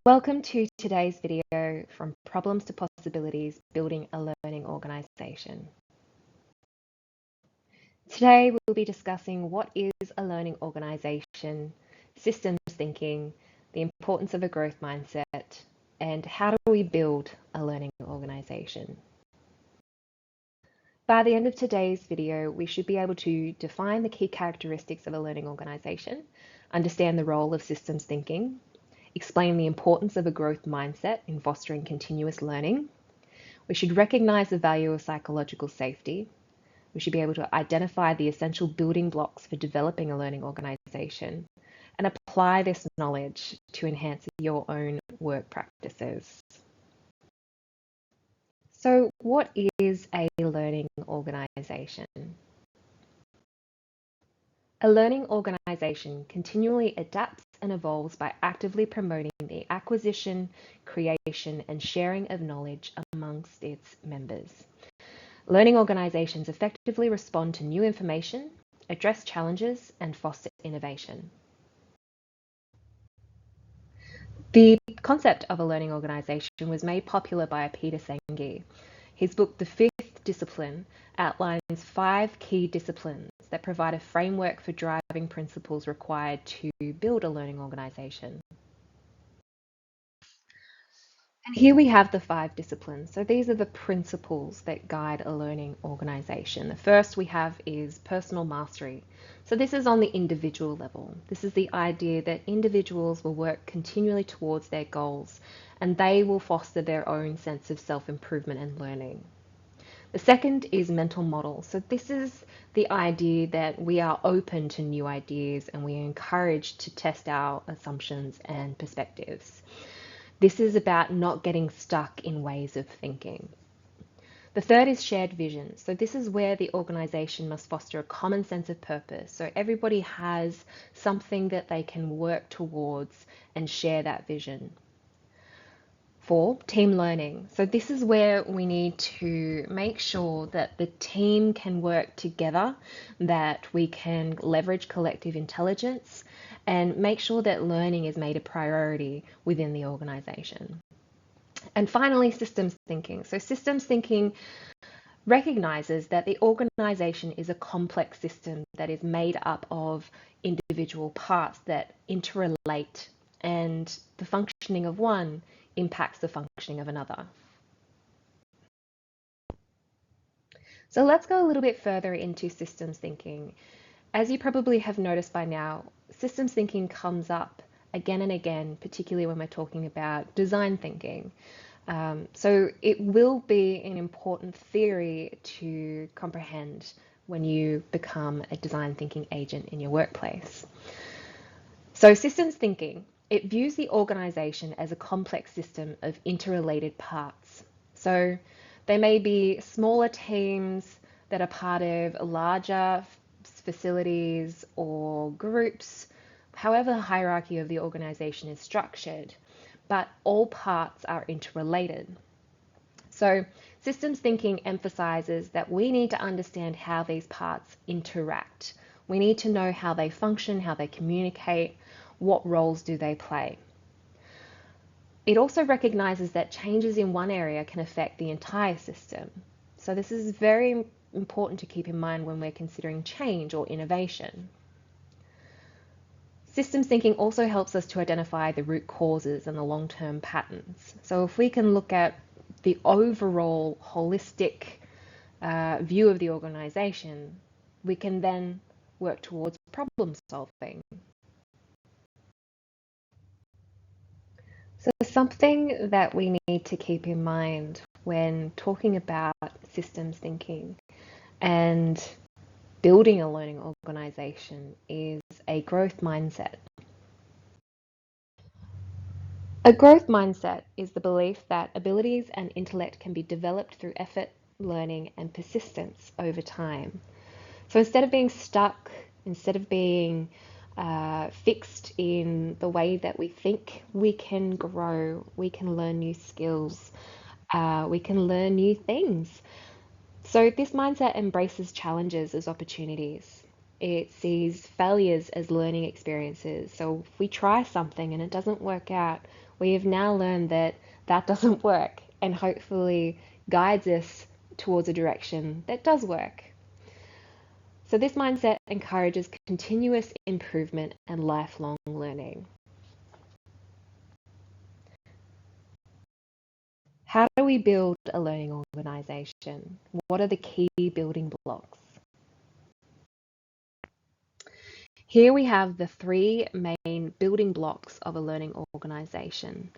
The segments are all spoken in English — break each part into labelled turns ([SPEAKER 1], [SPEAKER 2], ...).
[SPEAKER 1] Welcome to today's video, From Problems to Possibilities, Building a Learning Organisation. Today we'll be discussing what is a learning organisation, systems thinking, the importance of a growth mindset, and how do we build a learning organisation. By the end of today's video, we should be able to define the key characteristics of a learning organisation, understand the role of systems thinking, explain the importance of a growth mindset in fostering continuous learning. We should recognize the value of psychological safety. We should be able to identify the essential building blocks for developing a learning organization and apply this knowledge to enhance your own work practices. So, what is a learning organization? A learning organization continually adapts and evolves by actively promoting the acquisition, creation, and sharing of knowledge amongst its members. Learning organizations effectively respond to new information, address challenges, and foster innovation. The concept of a learning organization was made popular by Peter Senge. His book, The Fifth Discipline, outlines 5 key disciplines that provide a framework for driving principles required to build a learning organisation. And here we have the 5 disciplines. So these are the principles that guide a learning organisation. The first we have is personal mastery. So this is on the individual level. This is the idea that individuals will work continually towards their goals and they will foster their own sense of self-improvement and learning. The second is mental model. So this is the idea that we are open to new ideas and we are encouraged to test our assumptions and perspectives. This is about not getting stuck in ways of thinking. The third is shared vision. So this is where the organisation must foster a common sense of purpose. So everybody has something that they can work towards and share that vision. 4, team learning. So this is where we need to make sure that the team can work together, that we can leverage collective intelligence, and make sure that learning is made a priority within the organisation. And finally, systems thinking. So systems thinking recognizes that the organisation is a complex system that is made up of individual parts that interrelate, and the functioning of one impacts the functioning of another. So let's go a little bit further into systems thinking. As you probably have noticed by now, systems thinking comes up again and again, particularly when we're talking about design thinking. So it will be an important theory to comprehend when you become a design thinking agent in your workplace. So systems thinking, it views the organisation as a complex system of interrelated parts. So they may be smaller teams that are part of larger facilities or groups, however the hierarchy of the organisation is structured, but all parts are interrelated. So systems thinking emphasises that we need to understand how these parts interact. We need to know how they function, how they communicate, what roles do they play. It also recognises that changes in one area can affect the entire system. So this is very important to keep in mind when we're considering change or innovation. Systems thinking also helps us to identify the root causes and the long-term patterns. So if we can look at the overall holistic view of the organisation, we can then work towards problem solving. So something that we need to keep in mind when talking about systems thinking and building a learning organisation is a growth mindset. A growth mindset is the belief that abilities and intellect can be developed through effort, learning, and persistence over time. So instead of being stuck, instead of being fixed in the way that we think, we can grow, we can learn new skills, we can learn new things. So this mindset embraces challenges as opportunities. It sees failures as learning experiences. So if we try something and it doesn't work out, we have now learned that that doesn't work and hopefully guides us towards a direction that does work. So this mindset encourages continuous improvement and lifelong learning. How do we build a learning organization? What are the key building blocks? Here we have the three main building blocks of a learning organization.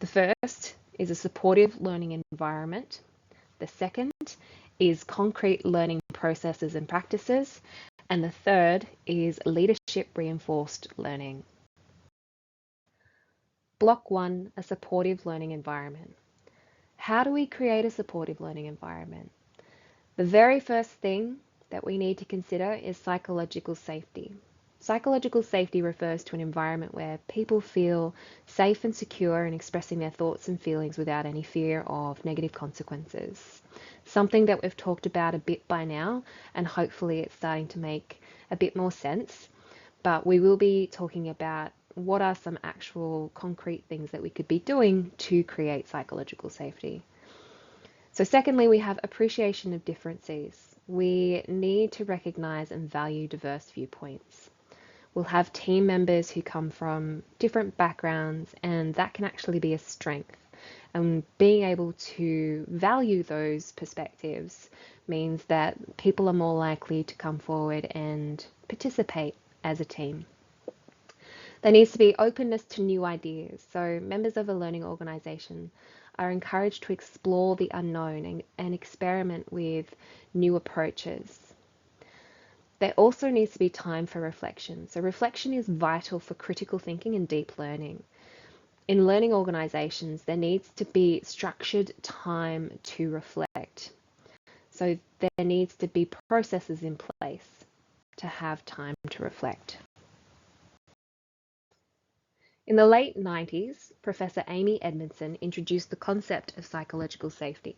[SPEAKER 1] The first is a supportive learning environment. The second is concrete learning processes and practices. And the third is leadership reinforced learning. Block 1, a supportive learning environment. How do we create a supportive learning environment? The very first thing that we need to consider is psychological safety. Psychological safety refers to an environment where people feel safe and secure in expressing their thoughts and feelings without any fear of negative consequences. Something that we've talked about a bit by now, and hopefully it's starting to make a bit more sense. But we will be talking about what are some actual concrete things that we could be doing to create psychological safety. So secondly, we have appreciation of differences. We need to recognize and value diverse viewpoints. We'll have team members who come from different backgrounds, and that can actually be a strength. And being able to value those perspectives means that people are more likely to come forward and participate as a team. There needs to be openness to new ideas. So members of a learning organisation are encouraged to explore the unknown and experiment with new approaches. There also needs to be time for reflection. So reflection is vital for critical thinking and deep learning. In learning organisations, there needs to be structured time to reflect. So there needs to be processes in place to have time to reflect. In the late 90s, Professor Amy Edmondson introduced the concept of psychological safety.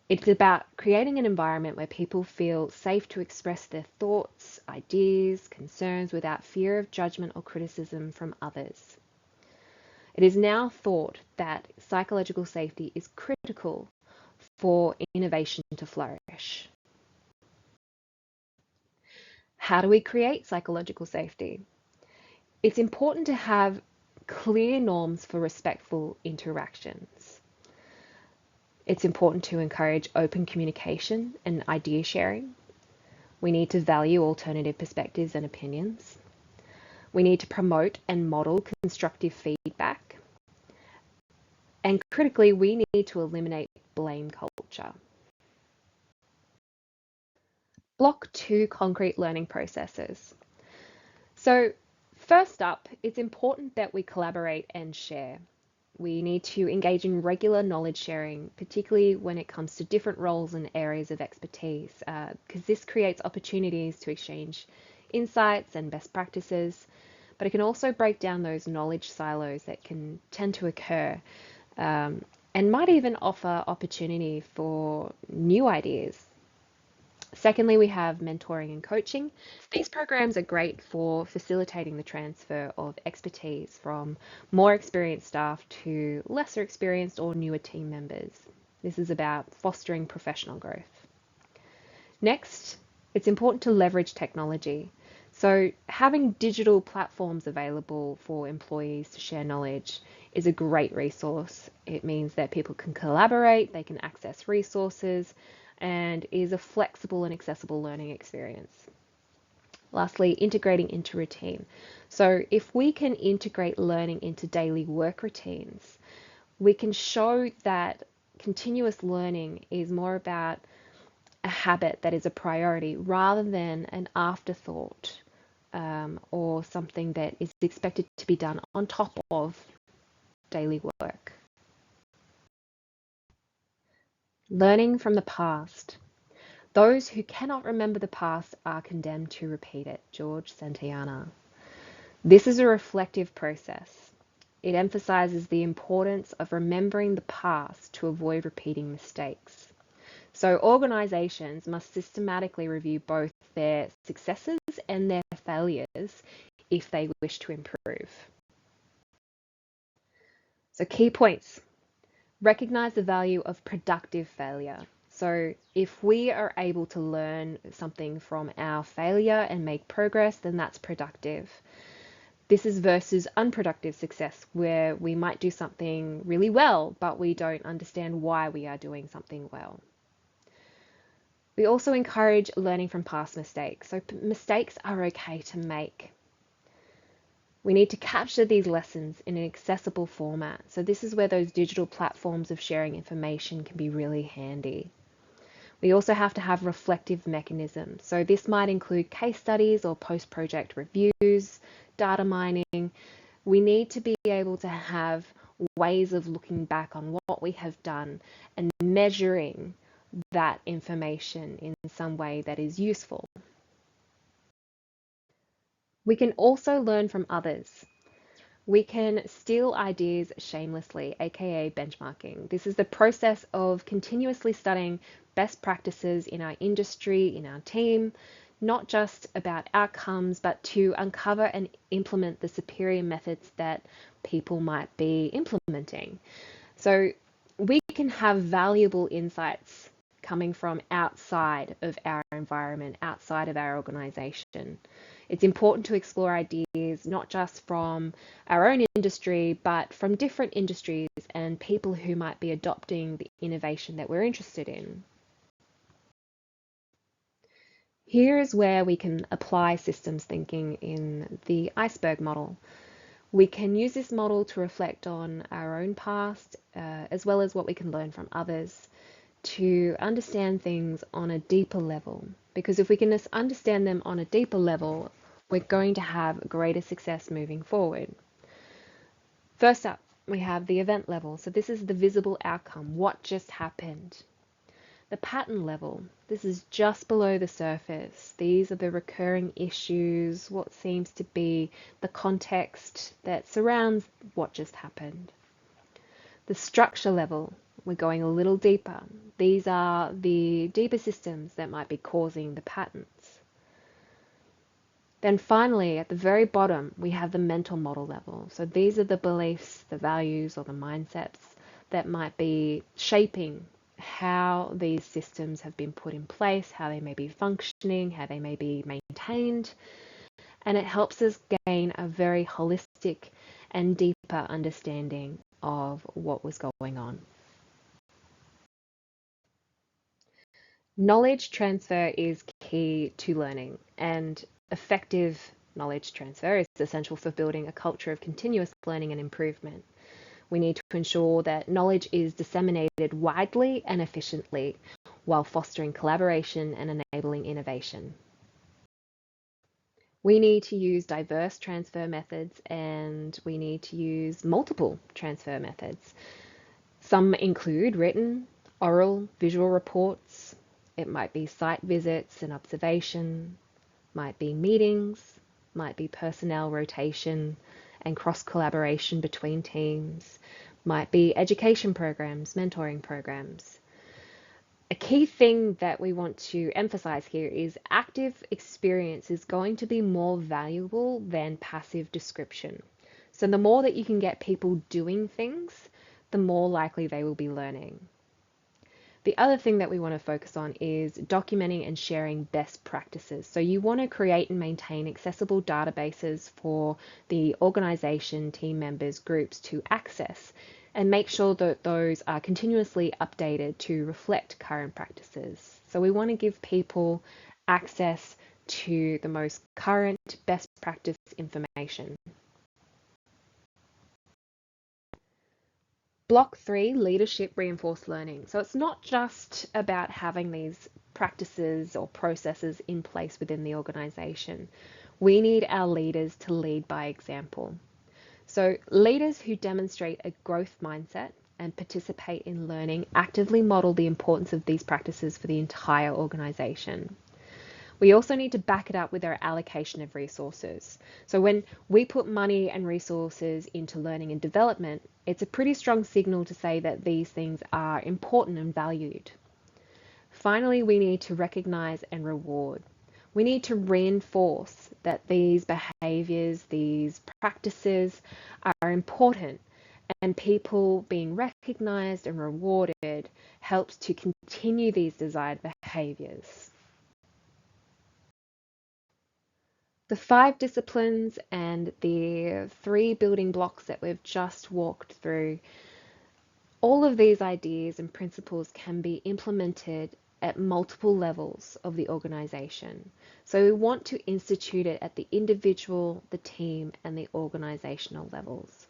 [SPEAKER 1] It's about creating an environment where people feel safe to express their thoughts, ideas, concerns without fear of judgment or criticism from others. It is now thought that psychological safety is critical for innovation to flourish. How do we create psychological safety? It's important to have clear norms for respectful interactions. It's important to encourage open communication and idea sharing. We need to value alternative perspectives and opinions. We need to promote and model constructive feedback. And critically, we need to eliminate blame culture. Block 2, concrete learning processes. So first up, it's important that we collaborate and share. We need to engage in regular knowledge sharing, particularly when it comes to different roles and areas of expertise, because this creates opportunities to exchange insights and best practices, but it can also break down those knowledge silos that can tend to occur, and might even offer opportunity for new ideas. Secondly, we have mentoring and coaching. These programs are great for facilitating the transfer of expertise from more experienced staff to lesser experienced or newer team members. This is about fostering professional growth. Next, it's important to leverage technology. So having digital platforms available for employees to share knowledge is a great resource. It means that people can collaborate, they can access resources, and is a flexible and accessible learning experience. Lastly, integrating into routine. So if we can integrate learning into daily work routines, we can show that continuous learning is more about a habit that is a priority rather than an afterthought, or something that is expected to be done on top of daily work. Learning from the past. Those who cannot remember the past are condemned to repeat it. George Santayana. This is a reflective process. It emphasizes the importance of remembering the past to avoid repeating mistakes. So organizations must systematically review both their successes and their failures if they wish to improve. So key points. Recognize the value of productive failure. So if we are able to learn something from our failure and make progress, then that's productive. This is versus unproductive success, where we might do something really well, but we don't understand why we are doing something well. We also encourage learning from past mistakes. So mistakes are okay to make. We need to capture these lessons in an accessible format. So this is where those digital platforms of sharing information can be really handy. We also have to have reflective mechanisms. So this might include case studies or post-project reviews, data mining. We need to be able to have ways of looking back on what we have done and measuring that information in some way that is useful. We can also learn from others. We can steal ideas shamelessly, aka benchmarking. This is the process of continuously studying best practices in our industry, in our team, not just about outcomes, but to uncover and implement the superior methods that people might be implementing. So we can have valuable insights coming from outside of our environment, outside of our organization. It's important to explore ideas not just from our own industry, but from different industries and people who might be adopting the innovation that we're interested in. Here is where we can apply systems thinking in the iceberg model. We can use this model to reflect on our own past, as well as what we can learn from others, to understand things on a deeper level. Because if we can just understand them on a deeper level, we're going to have greater success moving forward. First up, we have the event level. So this is the visible outcome, what just happened. The pattern level, this is just below the surface. These are the recurring issues, what seems to be the context that surrounds what just happened. The structure level, we're going a little deeper. These are the deeper systems that might be causing the patterns. Then finally, at the very bottom, we have the mental model level. So these are the beliefs, the values, or the mindsets that might be shaping how these systems have been put in place, how they may be functioning, how they may be maintained. And it helps us gain a very holistic and deeper understanding of what was going on. Knowledge transfer is key to learning, and effective knowledge transfer is essential for building a culture of continuous learning and improvement. We need to ensure that knowledge is disseminated widely and efficiently while fostering collaboration and enabling innovation. We need to use diverse transfer methods, and we need to use multiple transfer methods. Some include written, oral, visual reports. It might be site visits and observation, might be meetings, might be personnel rotation and cross-collaboration between teams, might be education programs, mentoring programs. A key thing that we want to emphasize here is active experience is going to be more valuable than passive description. So the more that you can get people doing things, the more likely they will be learning. The other thing that we want to focus on is documenting and sharing best practices. So you want to create and maintain accessible databases for the organization, team members, groups to access, and make sure that those are continuously updated to reflect current practices. So we want to give people access to the most current best practice information. Block 3, leadership reinforced learning. So it's not just about having these practices or processes in place within the organization. We need our leaders to lead by example. So leaders who demonstrate a growth mindset and participate in learning actively model the importance of these practices for the entire organization. We also need to back it up with our allocation of resources. So when we put money and resources into learning and development, it's a pretty strong signal to say that these things are important and valued. finally, we need to recognize and reward. We need to reinforce that these behaviors, these practices are important, and people being recognized and rewarded helps to continue these desired behaviors. The 5 disciplines and the 3 building blocks that we've just walked through, all of these ideas and principles can be implemented at multiple levels of the organization. So we want to institute it at the individual, the team, and the organizational levels.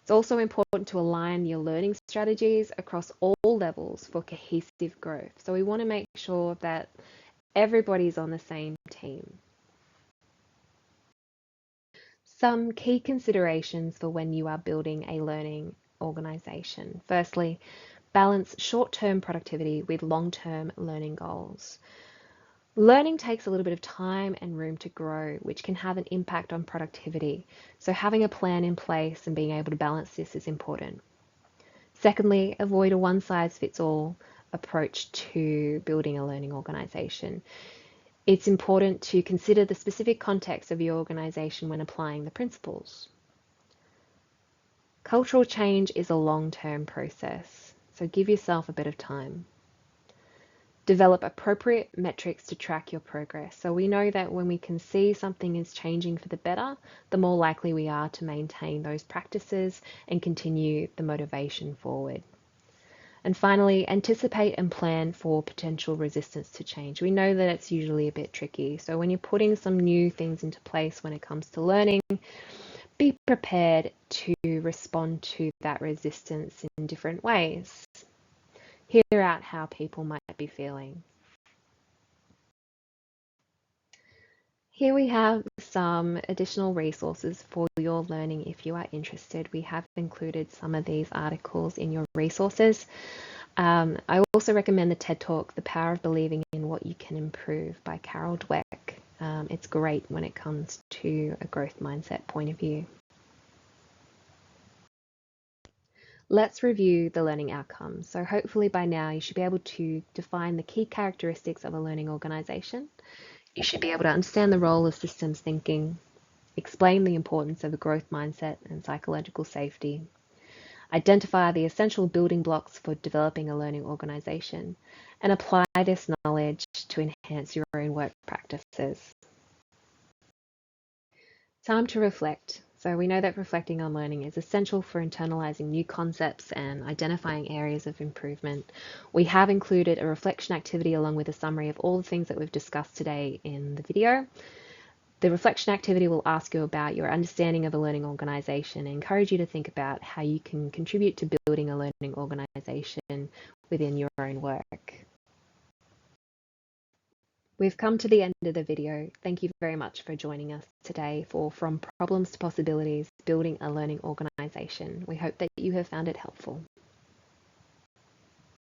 [SPEAKER 1] It's also important to align your learning strategies across all levels for cohesive growth. So we want to make sure that everybody's on the same team. Some key considerations for when you are building a learning organization. Firstly, balance short-term productivity with long-term learning goals. Learning takes a little bit of time and room to grow, which can have an impact on productivity. So having a plan in place and being able to balance this is important. Secondly, avoid a one-size-fits-all approach to building a learning organization. It's important to consider the specific context of your organization when applying the principles. Cultural change is a long-term process, so give yourself a bit of time. Develop appropriate metrics to track your progress. So we know that when we can see something is changing for the better, the more likely we are to maintain those practices and continue the motivation forward. And finally, anticipate and plan for potential resistance to change. We know that it's usually a bit tricky. So when you're putting some new things into place when it comes to learning, be prepared to respond to that resistance in different ways. Hear out how people might be feeling. Here we have some additional resources for your learning if you are interested. We have included some of these articles in your resources. I also recommend the TED Talk, The Power of Believing in What You Can Improve by Carol Dweck. It's great when it comes to a growth mindset point of view. Let's review the learning outcomes. So hopefully by now you should be able to define the key characteristics of a learning organization. You should be able to understand the role of systems thinking, explain the importance of a growth mindset and psychological safety, identify the essential building blocks for developing a learning organization, and apply this knowledge to enhance your own work practices. Time to reflect. So we know that reflecting on learning is essential for internalizing new concepts and identifying areas of improvement. We have included a reflection activity along with a summary of all the things that we've discussed today in the video. The reflection activity will ask you about your understanding of a learning organization and encourage you to think about how you can contribute to building a learning organization within your own work. We've come to the end of the video. Thank you very much for joining us today for From Problems to Possibilities, Building a Learning Organization. We hope that you have found it helpful.